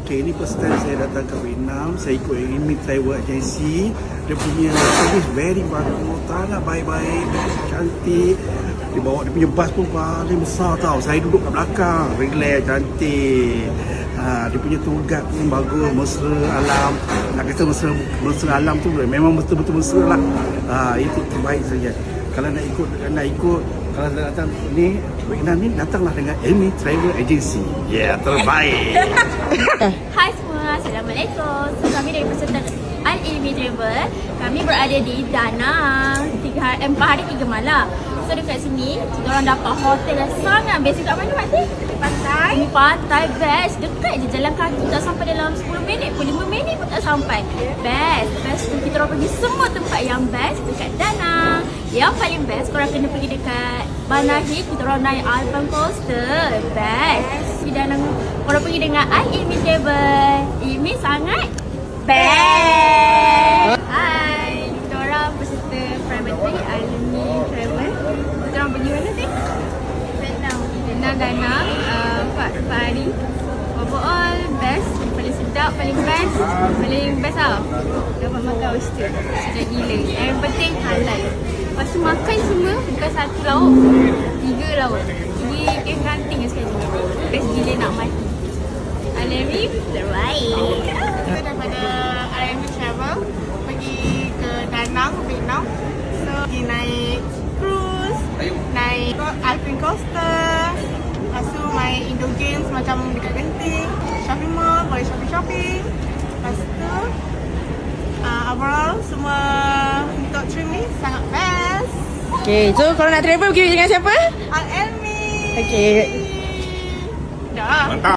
Okey, ini first time saya datang ke Vietnam. Saya ikut Amy Travel Agency. Dia punya service very bagus, sangat baik-baik, cantik. Dia bawa dia punya bas pun paling besar tau. Saya duduk kat belakang, relax, cantik. Dia punya tour guide pun bagus, mesra alam. Nak kata mesra alam tu memang betul-betul mesra lah. Itu terbaik saja. Kalau nak ikut kalau nak datang ni Vietnam ni, datanglah dengan Amy Travel Agency. Ya, terbaik. Hai semua, Assalamualaikum. So kami dari peserta Al-Ilmi Travel. Kami berada di Danang 4 hari 3 malam. So dekat sini kita orang dapat hotel yang sangat best. Dekat mana Mak Teh? Pantai. Ini pantai best. Dekat je jalan kaki, tak sampai dalam 10 minit pun, 5 minit pun tak sampai. Best. Best tu kita orang pergi semua tempat yang best dekat Danang. Yang paling best korang kena pergi dekat Banahi, kita orang naik Alban Coaster. Best. Di Danang korang pergi dengan Al-Ilmi Travel. Ini sangat best. Hai, kita orang peserta private Al-Ilmi Travel. Kita orang pergi mana teh? Vietnam. Danang 4 hari. Overall best, paling sedap, paling best tau. Dapat makan oyster, sedap gila. Yang penting halal. Lepas tu makan semua bukan 1 lauk, 3 lauk. Jadi cave hunting sekali. Best gila nak mati. Al-Ilmi terbaik. Kita daripada Al-Ilmi Travel pergi ke Danang, Vietnam. So pergi naik cruise, naik Alpine Coaster. Lepas tu main indoor games macam dekat Genting, shopping mall, boleh shopping. Lepas tu overall semua untuk trip ni sangat best. Okay, so kalau nak travel pergi dengan siapa? Al-Ilmi. Okay. Dah. Mantap.